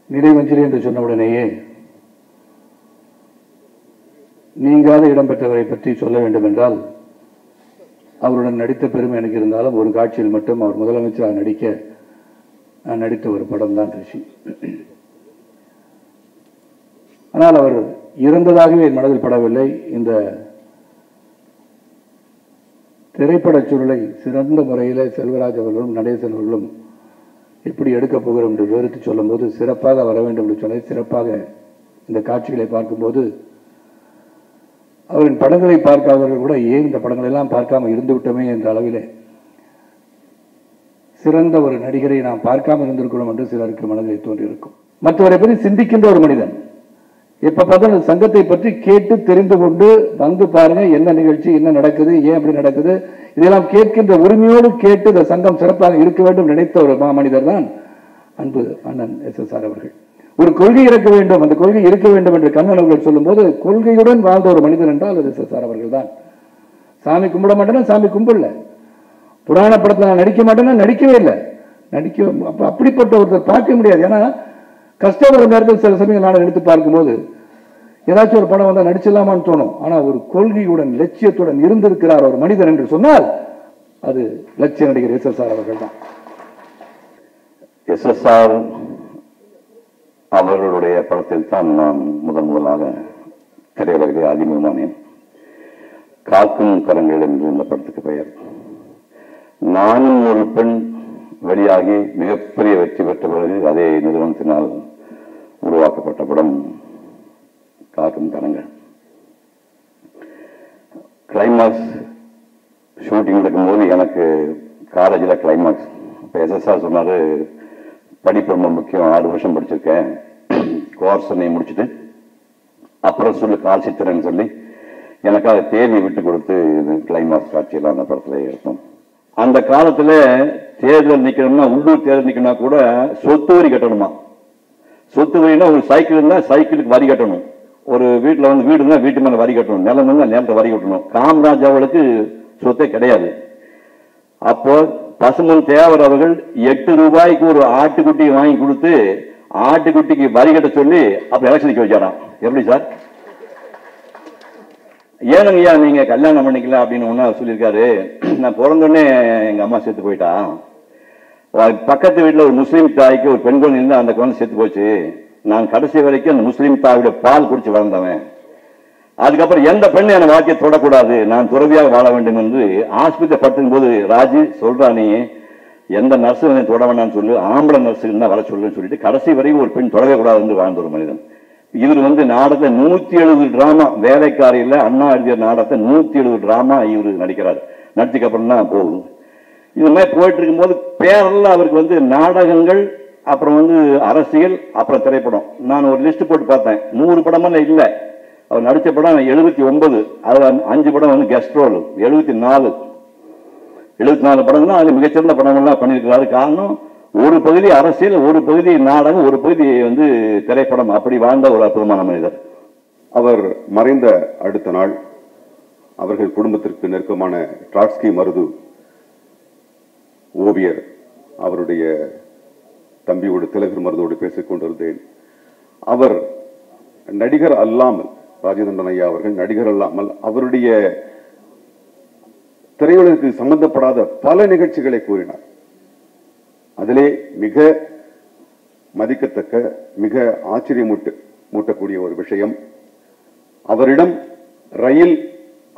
நினைவஞ்சலி என்று சொன்னவுடனேயே நீங்காத இடம்பெற்றவரை பற்றி சொல்ல வேண்டும் என்றால் அவருடன் நடித்த பெருமை எனக்கு இருந்தாலும் ஒரு காட்சியில் மட்டும் அவர் முதலமைச்சராக நான் நடித்த ஒரு படம் தான் ரிஷி. ஆனால் அவர் இறந்ததாகவே என் மனதில் படவில்லை. இந்த திரைப்படச் சூழலை சிறந்த முறையில் செல்வராஜ் அவர்களும் நடேசன் அவர்களும் எப்படி எடுக்கப் போகிறோம் என்று விவரித்து சொல்லும் போது சிறப்பாக வர வேண்டும் என்று சொன்ன சிறப்பாக இந்த காட்சிகளை பார்க்கும்போது அவரின் படங்களை பார்க்காதவர்கள் கூட ஏன் இந்த படங்கள் எல்லாம் பார்க்காம இருந்து விட்டோமே என்ற அளவிலே சிறந்த ஒரு நடிகரை நாம் பார்க்காம இருந்திருக்கிறோம் என்று சிலருக்கு மனதில் தோன்றியிருக்கும். மற்றவரை பற்றி சிந்திக்கின்ற ஒரு மனிதன் எப்ப பார்த்தாலும் சங்கத்தை பற்றி கேட்டு தெரிந்து கொண்டு வந்து பாருங்க என்ன நிகழ்ச்சி, என்ன நடக்குது, ஏன் அப்படி நடக்குது, இதெல்லாம் கேட்கின்ற உரிமையோடு கேட்டு இந்த சங்கம் சிறப்பாக இருக்க வேண்டும் நினைத்த ஒரு மாமனிதர் தான் அன்பு அண்ணன் SSR அவர்கள். ஒரு கொள்கை இருக்க வேண்டும், அந்த கொள்கை இருக்க வேண்டும் என்று கண்ணன் அவர்கள் சொல்லும் போது கொள்கையுடன் வாழ்ந்த ஒரு மனிதர் என்றால் அது SSR அவர்கள் தான். சாமி கும்பிட மாட்டேன்னா சாமி கும்பிடல, புராண படத்தில் நான் நடிக்க மாட்டேன்னா நடிக்கவே இல்லை, அப்படிப்பட்ட ஒருத்தர் பார்க்க முடியாது. ஏன்னா கஷ்டப்படுற நேரத்தில் சில சமயம் நான் எடுத்து பார்க்கும்போது ஏதாச்சும் ஒரு படம் வந்தால் நடிச்சிடலாமான்னு தோணும். ஆனால் ஒரு கொள்கையுடன் லட்சியத்துடன் இருந்திருக்கிறார் ஒரு மனிதர் என்று சொன்னால் அது லட்சிய நடிகர் SSR அவர்கள் தான். SSR அவர்களுடைய படத்தில் தான் நான் முதலாக திரையுலகிலே அறிமுகமானேன். காக்கும் கரங்கள் என்று இந்த படத்துக்கு பெயர். நானும் ஒரு பெண் வெளியாகி மிகப்பெரிய வெற்றி பெற்ற பிறகு அதே நிறுவனத்தினால் உருவாக்கப்பட்ட படம் காக்கும் கரங்கள். கிளைமாக்ஸ் ஷூட்டிங் நடக்கும்போது எனக்கு காலேஜில் கிளைமாக்ஸ் இப்போ SSR சொன்னார், படிப்பு ரொம்ப முக்கியம், 6 வருஷம் படிச்சிருக்கேன், கோர்ஸனை முடிச்சுட்டு அப்புறம் சொல்லி கால்சித்திரன்னு சொல்லி எனக்காக தேதி விட்டு கொடுத்து கிளைமாக்ஸ் காட்சியெல்லாம் அந்த படத்தில் இருக்கும். அந்த காலத்தில் தேர்தல் நிற்கணும்னா, உள்ளூர் தேர்தல் நிற்கணும்னா கூட சொத்து வரி கட்டணுமா. சொத்து வரினா ஒரு சைக்கிள் இருந்தால் சைக்கிளுக்கு வரி கட்டணும், ஒரு வீட்டில் வந்து வீடு இருந்தால் வீட்டு மேலே வரி கட்டணும், நிலம் இருந்தால் நிலத்தை வரி கட்டணும். காமராஜ் அவர்களுக்கு சொத்தே கிடையாது. அப்போ பசுமன் தேவர் அவர்கள் 8 ரூபாய்க்கு ஒரு ஆட்டுக்குட்டியை வாங்கி கொடுத்து ஆட்டுக்குட்டிக்கு வரி கட்ட சொல்லி அப்ப எலெக்ஷனுக்கு வச்சாராம். எப்படி சார்? ஏனுங்கய்யா நீங்க கல்யாணம் பண்ணிக்கலாம் அப்படின்னு ஒன்னா சொல்லியிருக்காரு. நான் பிறந்தோடனே எங்க அம்மா செத்து போயிட்டா, பக்கத்து வீட்டில் ஒரு முஸ்லீம் தாய்க்கு ஒரு பெண் குழந்தை இருந்தா அந்த குழந்தை செத்து போச்சு, நான் கடைசி வரைக்கும் அந்த முஸ்லீம் தாயோட பால் குடிச்சு வளர்ந்தவன், அதுக்கப்புறம் எந்த பெண்ணு என் வாழ்க்கையை தொடக்கூடாது, நான் துறவியாக வாழ வேண்டும் என்று ஆஸ்பத்திரி படுத்தும் போது ராஜி சொல்றானே எந்த நர்ஸு தொட வேண்டாம்னு சொல்லு, ஆம்பளை நர்ஸுக்கு தான் வர சொல்லுன்னு சொல்லிட்டு கடைசி வரைக்கும் ஒரு பெண் தொடவே கூடாது என்று வாழ்ந்த ஒரு மனிதன். இவர் வந்து நாடகத்தை 170 டிராமா, வேலைக்காரியில் அண்ணா எழுதிய நாடகத்தை 170 டிராமா இவர் நடிக்கிறார். நடிச்சுக்கு அப்புறம் தான் போகுது. இது மாதிரி போயிட்டு இருக்கும்போது பேரெல்லாம் அவருக்கு வந்து நாடகங்கள், அப்புறம் வந்து அரசியல், அப்புறம் திரைப்படம். நான் ஒரு லிஸ்ட் போட்டு பார்த்தேன், 100 படமெல்லாம் இல்லை. அவர் நடித்த படம் 79, அதில் 5 படம் வந்து கெஸ்ட் ரோல். 74 படம் தான் அதில் மிகச்சிறந்த படங்கள்லாம் பண்ணியிருக்கிறாரு. காரணம் ஒரு பகுதி அரசியல், ஒரு பகுதி நாடகம், ஒரு பகுதி வந்து திரைப்படம், அப்படி வாழ்ந்த ஒரு அற்புதமான மனிதர். அவர் மறைந்த அடுத்த நாள் அவர்கள் குடும்பத்திற்கு நெருக்கமான ட்ராட்ஸ்கி மருது ஓவியர் அவருடைய தம்பியோடு திலகர் மருதோடு பேசிக் கொண்டிருந்தேன். அவர் நடிகர் அல்லாமல், ராஜேந்திரன் ஐயா அவர்கள் நடிகர் அல்லாமல் அவருடைய திரையுலகிற்கு சம்பந்தப்படாத பல நிகழ்ச்சிகளை கூறினார். அதிலே மிக மதிக்கத்தக்க, மிக ஆச்சரியமூட்டக்கூடிய ஒரு விஷயம், அவரிடம் ரயில்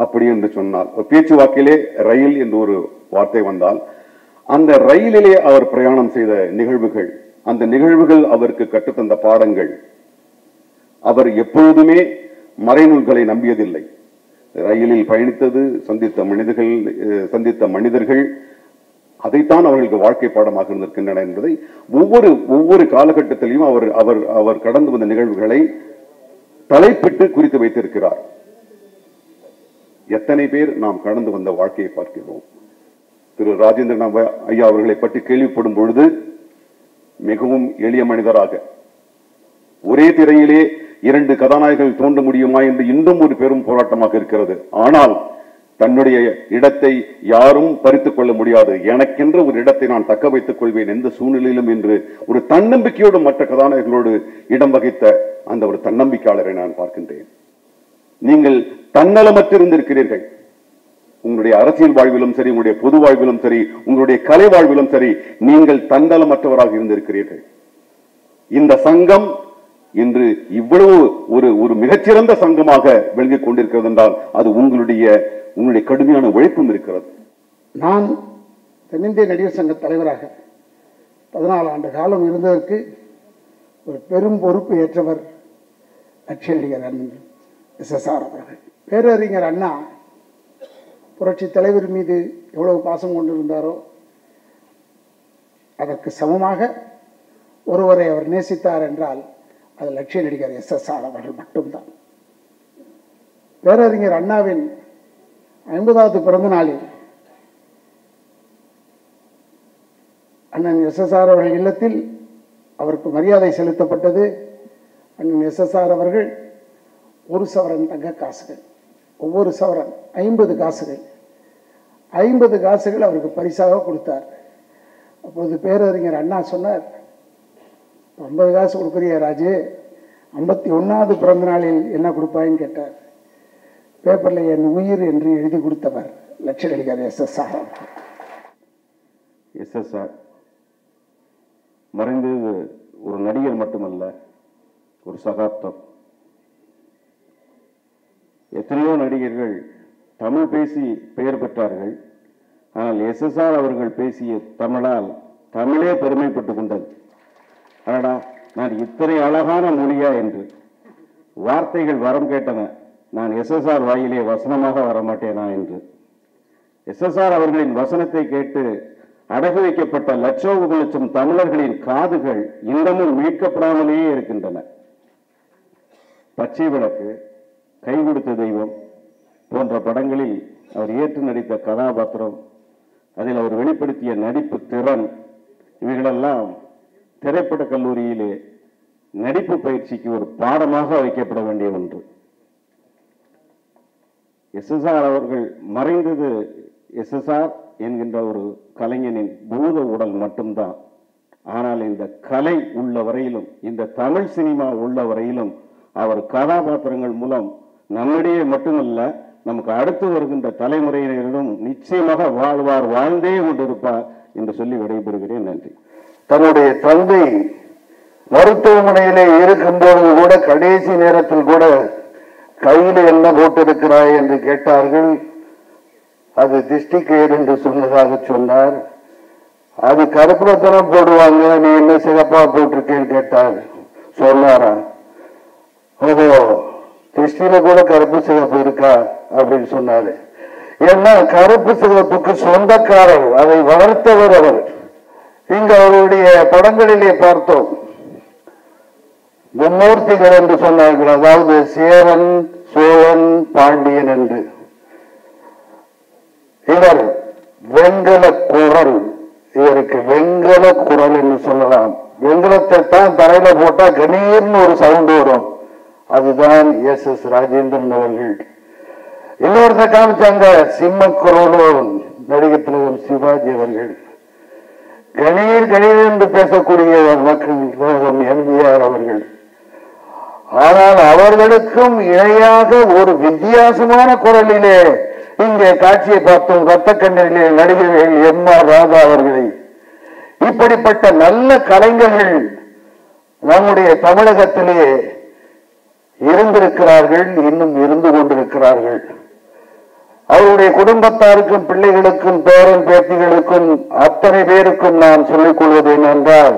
அப்படி என்று சொன்னால், பேச்சுவாக்கிலே ரயில் என்று ஒரு வார்த்தை வந்தால் அந்த ரயிலிலே அவர் பிரயாணம் செய்த நிகழ்வுகள், அந்த நிகழ்வுகள் அவருக்கு கற்றுத்தந்த பாடங்கள். அவர் எப்பொழுதுமே மறைநூல்களை நம்பியதில்லை. ரயிலில் பயணித்தது, சந்தித்த மனிதர்கள் அதைத்தான் அவர்களுக்கு வாழ்க்கை பாடமாக இருந்திருக்கின்றன என்பதை ஒவ்வொரு காலகட்டத்திலையும் அவர் கடந்து வந்த நிகழ்வுகளை தலைப்பிட்டு குறித்து வைத்திருக்கிறார். எத்தனை பேர் நாம் கடந்து வந்த வாழ்க்கையை பார்க்கிறோம். திரு ராஜேந்திரன் ஐயா அவர்களை பற்றி கேள்விப்படும் பொழுது மிகவும் எளிய மனிதராக, ஒரே திரையிலே 2 கதாநாயகர்கள் தோன்ற முடியுமா என்று இன்னும் ஒரு பெரும் போராட்டமாக இருக்கிறது. ஆனால் தன்னுடைய இடத்தை யாரும் பறித்துக் கொள்ள முடியாது, எனக்கென்று ஒரு இடத்தை நான் தக்க வைத்துக் கொள்வேன் எந்த சூழ்நிலையிலும் என்று ஒரு தன்னம்பிக்கையோடு மற்ற கதாநாயகர்களோடு இடம் வகித்த அந்த ஒரு தன்னம்பிக்கையாளரை நான் பார்க்கின்றேன். நீங்கள் தன்னலமற்றிருந்திருக்கிறீர்கள். உங்களுடைய அரசியல் வாழ்விலும் சரி, உங்களுடைய பொது வாழ்விலும் சரி, உங்களுடைய கலை வாழ்விலும் சரி, நீங்கள் தன்னலமற்றவராக இருந்திருக்கிறீர்கள். இந்த சங்கம் இன்று இவ்வளவு ஒரு மிகச்சிறந்த சங்கமாக விளங்கிக் கொண்டிருக்கிறது என்றால் அது உங்களுடைய கடுமையான உழைப்பும் இருக்கிறது. நான் தென்னிந்திய நடிகர் சங்க தலைவராக 14 ஆண்டு காலம் இருந்ததற்கு ஒரு பெரும் பொறுப்பு ஏற்றவர் லட்சிய நடிகர் அண்ணன் SSR அவர்கள். பேரறிஞர் அண்ணா புரட்சி தலைவர் மீது எவ்வளவு பாசம் கொண்டிருந்தாரோ அதற்கு சமமாக ஒருவரை அவர் நேசித்தார் என்றால் அது லட்சிய நடிகர் SSR அவர்கள் மட்டும்தான். பேரறிஞர் அண்ணாவின் 50வது பிறந்த நாளில் அண்ணன் SSR அவர்கள் இல்லத்தில் அவருக்கு மரியாதை செலுத்தப்பட்டது. அண்ணன் SSR அவர்கள் 1 சவரன் தங்க காசுகள், ஒவ்வொரு சவரன் 50 காசுகள், 50 காசுகள் அவருக்கு பரிசாக கொடுத்தார். அப்போது பேரறிஞர் அண்ணா சொன்னார், 50 காசு கொடுக்குறிய ராஜு, 51வது பிறந்த நாளில் என்ன கொடுப்பாயின்னு கேட்டார். பேப்பரில் என் உயிர் என்று எழுதி கொடுத்தவர் லட்சிய நடிகர் SSR. SSR மறைந்து ஒரு நடிகர் மட்டுமல்ல, ஒரு சகாப்தம். எத்தனையோ நடிகர்கள் தமிழ் பேசி பெயர் பெற்றார்கள். ஆனால் SSR அவர்கள் பேசிய தமிழால் தமிழே பெருமைப்பட்டுக் கொண்டது. அடடா, நான் இத்தனை அழகான மொழியா என்று வார்த்தைகள் வரம் கேட்டன. நான் SSR வாயிலே வசனமாக வரமாட்டேனா என்று. SSR அவர்களின் வசனத்தை கேட்டு அடகு வைக்கப்பட்ட லட்சம் தமிழர்களின் காதுகள் இன்னமும் மீட்கப்படாமலேயே இருக்கின்றன. பச்சை விளக்கு, கை கொடுத்த தெய்வம் போன்ற படங்களில் அவர் ஏற்று நடித்த கதாபாத்திரம், அதில் அவர் வெளிப்படுத்திய நடிப்பு திறன், இவைகளெல்லாம் திரைப்பட கல்லூரியிலே நடிப்பு பயிற்சிக்கு ஒரு பாடமாக வைக்கப்பட வேண்டிய ஒன்று. SSR அவர்கள் மறைந்தது SSR என்கின்ற ஒரு கலைஞனின் பூத உடல் மட்டும்தான். ஆனால் இந்த கலை உள்ள வரையிலும், இந்த தமிழ் சினிமா உள்ள வரையிலும் அவர் கதாபாத்திரங்கள் மூலம் நம்மிடையே மட்டுமல்ல, நமக்கு அடுத்து வருகின்ற தலைமுறையினரிடம் நிச்சயமாக வாழ்வார், வாழ்ந்தே கொண்டிருப்பார் என்று சொல்லி விடைபெறுகிறேன். நன்றி. தன்னுடைய தந்தை மருத்துவமனையிலே இருக்கும்போது கூட கடைசி நேரத்தில் கூட கையில் என்ன போட்டிருக்கிறாய் என்று கேட்டார்கள். அது திஷ்டி கயிறு என்று சொன்னதாக சொன்னார். அது கருப்புரத்தனம் போடுவாங்க, நீ என்ன சிகப்பா போட்டிருக்கேன்னு கேட்டார். சொன்னாரா, ஓஹோ திருஷ்டியில கூட கருப்பு சிகப்பு இருக்கா அப்படின்னு சொன்னாரு. ஏன்னா கருப்பு சிகப்புக்கு சொந்தக்காரர், அதை வளர்த்தவர் அவர். இங்க அவருடைய படங்களிலே பார்த்தோம், மும்மூர்த்திகள் என்று சொன்னார்கள். அதாவது சேரன், சோழன், பாண்டியன் என்று. இவர் வெண்கல குரல், இவருக்கு வெண்கல குரல் என்று சொல்லலாம். வெண்கலத்தை தான் தரையில போட்டா கணீர்னு ஒரு சவுண்ட் வரும். அதுதான் SS ராஜேந்திரன் அவர்கள். இன்னொருத்த காமிச்சாங்க, சிம்ம குரலும் நடிகர் திலகம் சிவாஜி அவர்கள். கணீர் கணீர் என்று பேசக்கூடிய மக்கள் MGR அவர்கள். ஆனால் அவர்களுக்கும் இணையாக ஒரு வித்தியாசமான குரலிலே இங்கே காட்சியை பார்த்தோம். ரத்த கண்ணீரிலே நடிகர்கள் MR ராதா அவர்களை. இப்படிப்பட்ட நல்ல கலைஞர்கள் நம்முடைய தமிழகத்திலே இருந்திருக்கிறார்கள், இன்னும் இருந்து கொண்டிருக்கிறார்கள். அவருடைய குடும்பத்தாருக்கும், பிள்ளைகளுக்கும், பேரன் பேத்திகளுக்கும், அத்தனை பேருக்கும் நான் சொல்லிக் கொள்வது என்னென்றால்,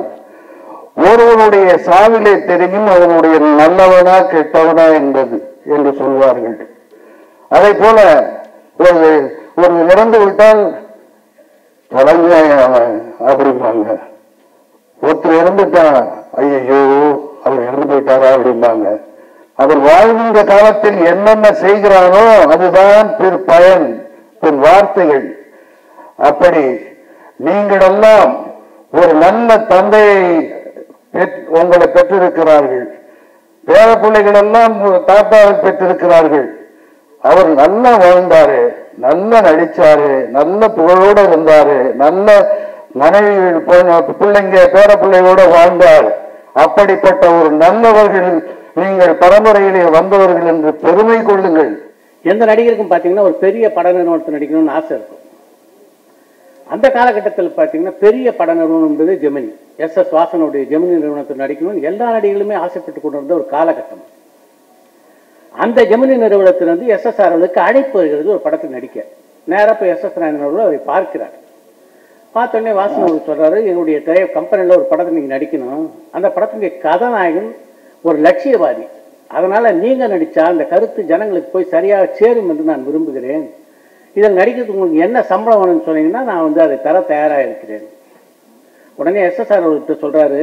ஒருவனுடைய சாவிலே தெரியும் அவனுடைய நல்லவனா கெட்டவனா என்பது என்று சொல்வார்கள். அதை போல ஒரு இறந்து விட்டால் தொடங்க அப்படிம்பாங்க. ஒருத்தர் இறந்துட்டா ஐயோ அவர் இறந்து போயிட்டாரா அப்படிம்பாங்க. அவர் வாழ்கின்ற காலத்தில் என்னென்ன செய்கிறானோ அதுதான் பயன், வார்த்தைகள். அப்படி நீங்கள் எல்லாம் ஒரு நல்ல தந்தையை உங்களை பெற்றிருக்கிறார்கள். பேர பிள்ளைகள் எல்லாம் தாத்தாவை பெற்றிருக்கிறார்கள். அவர் நல்லா வாழ்ந்தாரு. நல்ல நடிச்சாரு, நல்ல புகழோட இருந்தாரு, நல்ல மனைவி பிள்ளைங்க பேர பிள்ளைகளோட வாழ்ந்தார். அப்படிப்பட்ட ஒரு நல்லவர்கள் நீங்கள் பரம்பரையிலே வந்தவர்கள் என்று பெருமை கொள்ளுங்கள். எந்த நடிகருக்கும் பார்த்தீங்கன்னா ஒரு பெரிய பட நிறுவனத்தை நடிக்கணும்னு ஆசை இருக்கும். அந்த காலகட்டத்தில் பார்த்தீங்கன்னா பெரிய பட நிறுவனம் என்பது ஜெமினி, எஸ்.எஸ். வாசனுடைய ஜெமினி நிறுவனத்தில் நடிக்கணும்னு எல்லா நடிகர்களுமே ஆசைப்பட்டு கொண்டிருந்த ஒரு காலகட்டம். அந்த ஜெமினி நிறுவனத்திலிருந்து எஸ்.எஸ்.ஆர். அவர்களுக்கு அழைப்பு வருகிறது ஒரு படத்தில் நடிக்க. நேராக போய் எஸ்.எஸ். நாராயணன் அவர்கள் அவரை பார்க்கிறார். பார்த்தோடனே வாசன் அவர் சொல்றாரு, என்னுடைய கம்பெனியில் ஒரு படத்தை நீங்கள் நடிக்கணும், அந்த படத்தினுடைய கதாநாயகன் ஒரு லட்சியவாதி, அதனால நீங்க நடிச்சா அந்த கருத்து ஜனங்களுக்கு போய் சரியாக சேரும் என்று நான் விரும்புகிறேன். இதில் நடிக்கிறதுக்கு உங்களுக்கு என்ன சம்பளம் வேணும்னு சொன்னீங்கன்னா நான் அதை தர தயாராக இருக்கிறேன். உடனே எஸ்.எஸ்.ஆர். அவர்கிட்ட சொல்றாரு,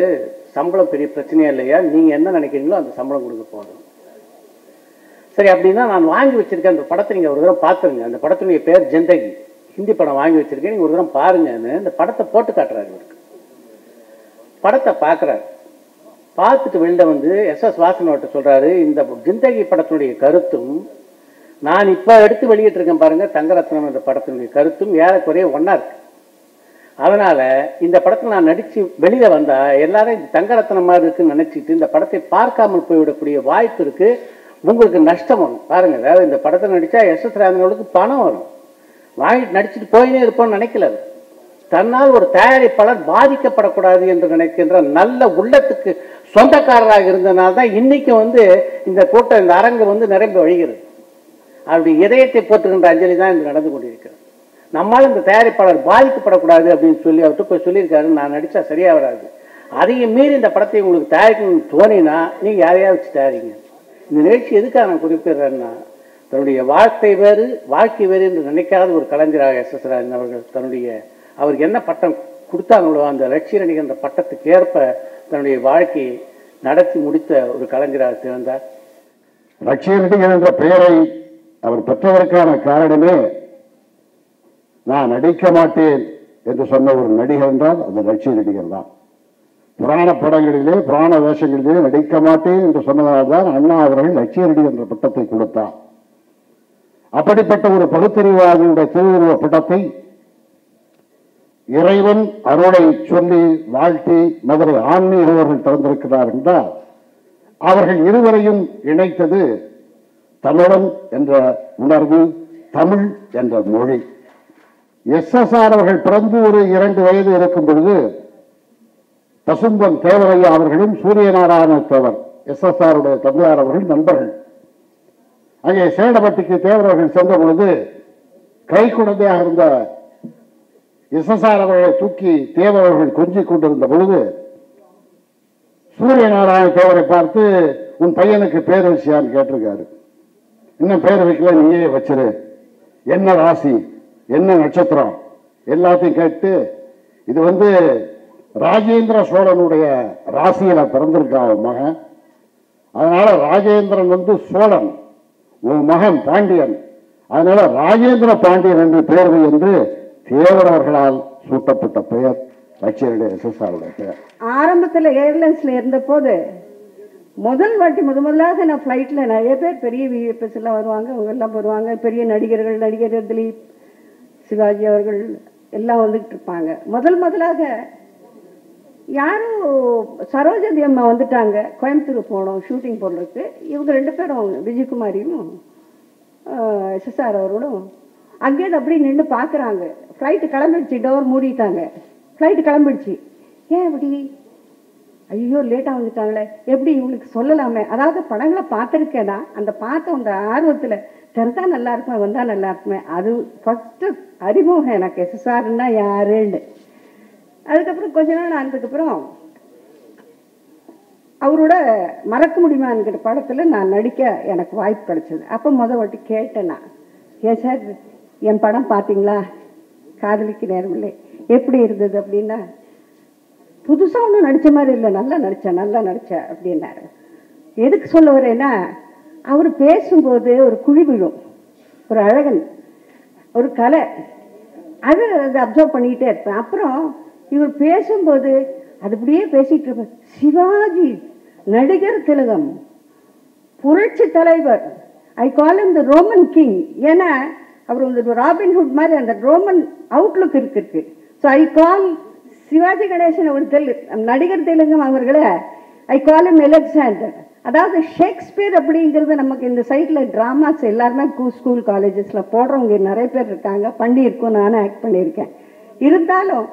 சம்பளம் பெரிய பிரச்சனையே இல்லையா, நீங்க என்ன நினைக்கிறீங்களோ அந்த சம்பளம் கொடுக்க போதும். சரி, அப்படின்னா நான் வாங்கி வச்சிருக்கேன் அந்த படத்தை நீங்க ஒரு தடவை பார்த்துருங்க. அந்த படத்தினுடைய பேர் ஜிந்தகி, ஹிந்தி படம் வாங்கி வச்சிருக்கேன், நீங்க ஒரு தடவை பாருங்கன்னு இந்த படத்தை போட்டு காட்டுறாரு. இவருக்கு படத்தை பார்க்குறாரு. பார்த்துட்டு வெளில வந்து எஸ்.எஸ். வாசனோட்ட சொல்றாரு, இந்த ஜிந்தகி படத்தினுடைய கருத்தும் நான் இப்போ எடுத்து வெளியிட்டு இருக்கேன் பாருங்க தங்கரத்னம் என்ற படத்தினுடைய கருத்தும் ஏறக்குறைய ஒன்னா இருக்கு. அதனால இந்த படத்தில் நான் நடிச்சு வெளியில வந்தா எல்லாரும் இந்த தங்கரத்னம் மாதிரி இருக்குன்னு நினைச்சிட்டு இந்த படத்தை பார்க்காமல் போய்விடக்கூடிய வாய்ப்பு இருக்கு, உங்களுக்கு நஷ்டம் வரும். பாருங்க, அதாவது இந்த படத்தை நடிச்சா எஸ்.எஸ். ராஜனுக்கு பணம் வரும், வாங்கிட்டு நடிச்சுட்டு போயினே இருப்போம்னு நினைக்கல. தன்னால் ஒரு தயாரிப்பாளர் பாதிக்கப்படக்கூடாது என்று நினைக்கின்ற நல்ல உள்ளத்துக்கு சொந்தக்காரராக இருந்தனால தான் இன்னைக்கு இந்த கூட்டம், இந்த அரங்கு நிரம்பி வழிகிறது. அப்படி இதயத்தை போட்டுக்கின்ற அஞ்சலி தான் இது நடந்து கொண்டிருக்கிறது. நம்மால் இந்த தயாரிப்பாளர் பாதிக்கப்படக்கூடாது அப்படின்னு சொல்லி அவர்கிட்ட போய் சொல்லியிருக்காரு, நான் நடிச்சா சரியா வராது, அதையும் மீறி இந்த படத்தை உங்களுக்கு தயாரிக்கணும்னு தோணினா நீங்க யாரையா வச்சு தயாரிங்க. இந்த நிகழ்ச்சி எதுக்காக நான் குறிப்பிடுறேன்னா, தன்னுடைய வாழ்க்கை வேறு வாழ்க்கை வேறு என்று நினைக்காத ஒரு கலைஞராக எஸ்.எஸ். ராஜன் அவர்கள் அவருக்கு என்ன பட்டம் கொடுத்தாங்களோ அந்த லட்சிய நடிகர் என்ற பட்டத்துக்கு ஏற்ப தன்னுடைய வாழ்க்கையை நடத்தி முடித்த ஒரு கலைஞராக திகழ்ந்தார். லட்சிய நடிகர் என்ற பெயரை அவர் பெற்றதற்கான காரணமே, நான் நடிக்க மாட்டேன் என்று சொன்ன ஒரு நடிகர் என்றால் அந்த லட்சிய நடிகர் தான். புராண படங்களிலே புராண வேஷங்களிலே நடிக்க மாட்டேன் என்று சொன்னதால் தான் அண்ணா அவர்கள் லட்சிய நடிகர் என்ற பட்டத்தை கொடுத்தார். அப்படிப்பட்ட ஒரு பகுத்தறிவாளர்களுடைய திருவுருவ பட்டத்தை இறைவன் அருளை சொல்லி வாழ்த்தி மதுரை ஆன்மீக அவர்கள் திறந்திருக்கிறார் என்றால் அவர்கள் இருவரையும் இணைத்தது தமிழன் என்ற உணர்வு, தமிழ் என்ற மொழி. எஸ்.எஸ்.ஆர். அவர்கள் பிறந்து ஒரு 2 வயது இருக்கும் பொழுது பசும்பன் தேவரையா அவர்களும் சூரியநாராயண தேவர் எஸ்.எஸ்.ஆர். தந்தையார் அவர்கள் நண்பர்கள். அங்கே சேடப்பட்டிக்கு தேவர்கள் சென்ற பொழுது கை குழந்தையாக இருந்த எஸ்.எஸ்.ஆர். அவர்களை தூக்கி தேவர்கள் கொஞ்சிக் கொண்டிருந்த பொழுது சூரியநாராயண தேவரை பார்த்து, உன் பையனுக்கு பேர் வச்சியான்னு கேட்டிருக்காரு. இன்னும் பேர் வைக்கல, நீயே வச்சிரு, என்ன ராசி என்ன நட்சத்திரம் எல்லாத்தையும் கேட்டு, இது ராஜேந்திர சோழனுடைய ராசியில பிறந்திருக்கான் மகன், அதனால ராஜேந்திரன் சோழன், உன் மகன் பாண்டியன், அதனால ராஜேந்திர பாண்டியன் என்று பெயர் என்று தேவரவர்களால் சூட்டப்பட்ட பெயர் லட்சியருடைய எஸ்.எஸ்.ஆர். பெயர். ஆரம்பத்தில் ஏர்லைன்ஸ்ல இருந்த போது முதலாக நான் ஃப்ளைட்ல நிறைய பேர் பெரிய விஎஃப்எஸ் எல்லாம் வருவாங்க, அவங்க எல்லாம் வருவாங்க, பெரிய நடிகர் திலீப், சிவாஜி அவர்கள் எல்லாம் வந்துகிட்டு இருப்பாங்க. முதலாக யாரும் சரோஜதி அம்மா வந்துட்டாங்க, கோயம்புத்தூர் போனோம் ஷூட்டிங் போடுறதுக்கு. இவங்க 2 பேரும் விஜயகுமாரியும் எஸ்.எஸ்.ஆர். அவர்களும் அங்கேயிருந்து அப்படியே நின்று பார்க்குறாங்க. ஃப்ளைட்டு கிளம்பிடுச்சு, டோர் மூடிட்டாங்க, ஃப்ளைட்டு கிளம்பிடுச்சு. ஏன் அப்படி, ஐயோ லேட்டாக வந்துட்டாங்களே, எப்படி இவங்களுக்கு சொல்லலாமே, அதாவது படங்களை பார்த்துருக்கேன்னா அந்த அந்த ஆர்வத்தில் தெரிஞ்சா நல்லா இருக்குமே, வந்தா நல்லா இருக்குமே, அது ஃபர்ஸ்ட் அறிமுகம் எனக்கு எஸ்.எஸ்.ஆர்னா யாருன்னு. அதுக்கப்புறம் கொஞ்ச நாள் ஆனதுக்கப்புறம் அவரோட மறக்க முடியுமா என்கிற படத்தில் நான் நடிக்க எனக்கு வாய்ப்பு கிடைச்சது. அப்போ வாட்டி கேட்டேன் நான், ஏன் சார் என் படம் பார்த்தீங்களா, காதலிக்கு நேரமில்லை எப்படி இருந்தது அப்படின்னா, புதுசாக ஒன்றும் நடித்த மாதிரி இல்லை, நல்லா நடித்தேன் அப்படின்னாரு. எதுக்கு சொல்ல வரேன்னா, அவர் பேசும்போது ஒரு குழி விழும், ஒரு அழகன், ஒரு கலை, அதை அப்சர்வ் பண்ணிக்கிட்டே இருப்பேன். அப்புறம் இவர் பேசும்போது அது அப்படியே பேசிட்டு இருப்பேன். சிவாஜி, நடிகர் திலகம், புரட்சி தலைவர், ஐ கால் இம் தி ரோமன் கிங். ஏன்னா அவர் வந்து ராபின்ஹுட் மாதிரி அந்த ரோமன் அவுட்லுக் இருக்கு. ஸோ ஐ கால் சிவாஜி கணேசன் அவர் நடிகர் தெலுங்கம் அவர்களை ஐ கால் இம் அலெக்சாண்டர். அதாவது ஷேக்ஸ்பியர் அப்படிங்கிறது நமக்கு இந்த சைடில் ட்ராமாஸ் எல்லாருமே ஸ்கூல் காலேஜஸில் போடுறவங்க நிறைய பேர் இருக்காங்க, பண்ணியிருக்கோம், நானும் ஆக்ட் பண்ணியிருக்கேன். இருந்தாலும்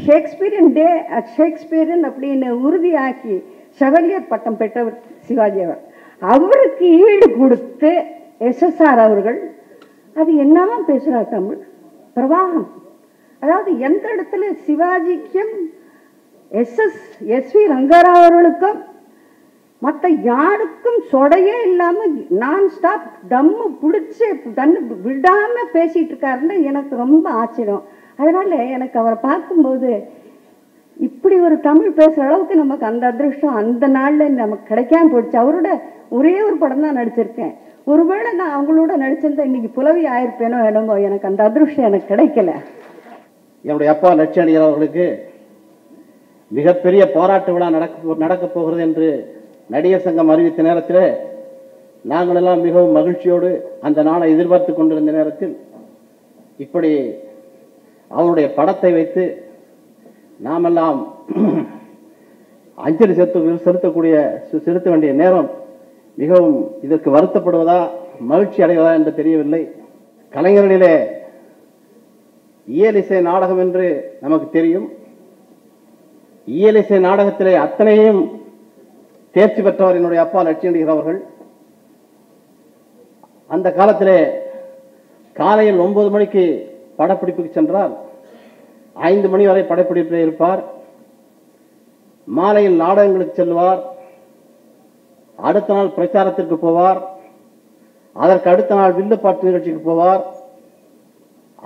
ஷேக்ஸ்பியரன் அப்படின்னு உறுதியாக்கி செவலியர் பட்டம் பெற்றவர் சிவாஜி அவர். அவருக்கு ஈடு கொடுத்து எஸ்எஸ்ஆர் அவர்கள் அது என்னவா பேசுகிறார் தமிழ் பிரவாகம். அதாவது எந்த இடத்துல சிவாஜிக்கும் எஸ்வி ரங்கராவ் அவர்களுக்கும் மற்ற யாருக்கும் சொடையே இல்லாமல் நான் ஸ்டாப் தம்மு பிடிச்சி தண்ணி விடாமல் பேசிகிட்டு இருக்காருன்னு எனக்கு ரொம்ப ஆச்சரியம். அதனால் எனக்கு அவரை பார்க்கும்போது இப்படி ஒரு தமிழ் பேசுகிற அளவுக்கு நமக்கு அந்த அதிர்ஷ்டம் அந்த நாளில் நமக்கு கிடைக்காம போயிடுச்சு. அவரோட ஒரே ஒரு படம் தான் நடிச்சிருக்கேன். ஒருவேளை நான் அவங்களோட நடிச்சிருந்தா இன்னைக்கு புலவி ஆயிருப்பேனோ என்னமோ, எனக்கு அந்த அதிர்ஷ்டம் எனக்கு கிடைக்கல. என்னுடைய அப்பா லட்சணியர் அவர்களுக்கு மிகப்பெரிய பாராட்டு விழா நடக்கப் போகிறது என்று நடிகர் சங்கம் அறிவித்த நேரத்தில் நாங்களெல்லாம் மிகவும் மகிழ்ச்சியோடு அந்த நாளை எதிர்பார்த்து கொண்டிருந்த நேரத்தில் இப்படி அவருடைய படத்தை வைத்து நாமெல்லாம் அஞ்சலி செலுத்த வேண்டிய நேரம் மிகவும் இதற்கு வருத்தப்படுவதா மகிழ்ச்சி அடைவதா என்று தெரியவில்லை. கலைஞர்களிலே இயலிசை நாடகம் என்று நமக்கு தெரியும். இயலிசை நாடகத்திலே அத்தனையும் தேர்ச்சி பெற்றவர் என்னுடைய அப்பா லட்சுமி அவர்கள். அந்த காலத்திலே காலையில் 9 மணிக்கு படப்பிடிப்புக்கு சென்றால் 5 மணி வரை படப்பிடிப்பில் இருப்பார். மாலையில் நாடகங்களுக்கு செல்வார். அடுத்த நாள் பிரச்சாரத்திற்கு போவார். அதற்கு அடுத்த நாள் வில்லுப்பாட்டு நிகழ்ச்சிக்கு போவார்.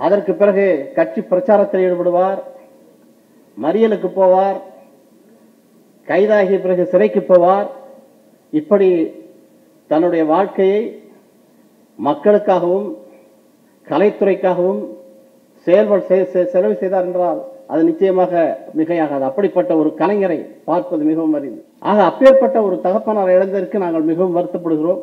அதற்கு பிறகு கட்சி பிரச்சாரத்தில் ஈடுபடுவார். மறியலுக்கு போவார். கைதாகிய பிறகு சிறைக்கு போவார். இப்படி தன்னுடைய வாழ்க்கையை மக்களுக்காகவும் கலைத்துறைக்காகவும் செலவு செய்தார் என்றால் அது நிச்சயமாக மிகையாகாது. அப்படிப்பட்ட ஒரு கலைஞரை பார்ப்பது மிகவும் அரிது. ஆக அப்பேற்பட்ட ஒரு தகப்பனார் இழந்ததற்கு நாங்கள் மிகவும் வருத்தப்படுகிறோம்.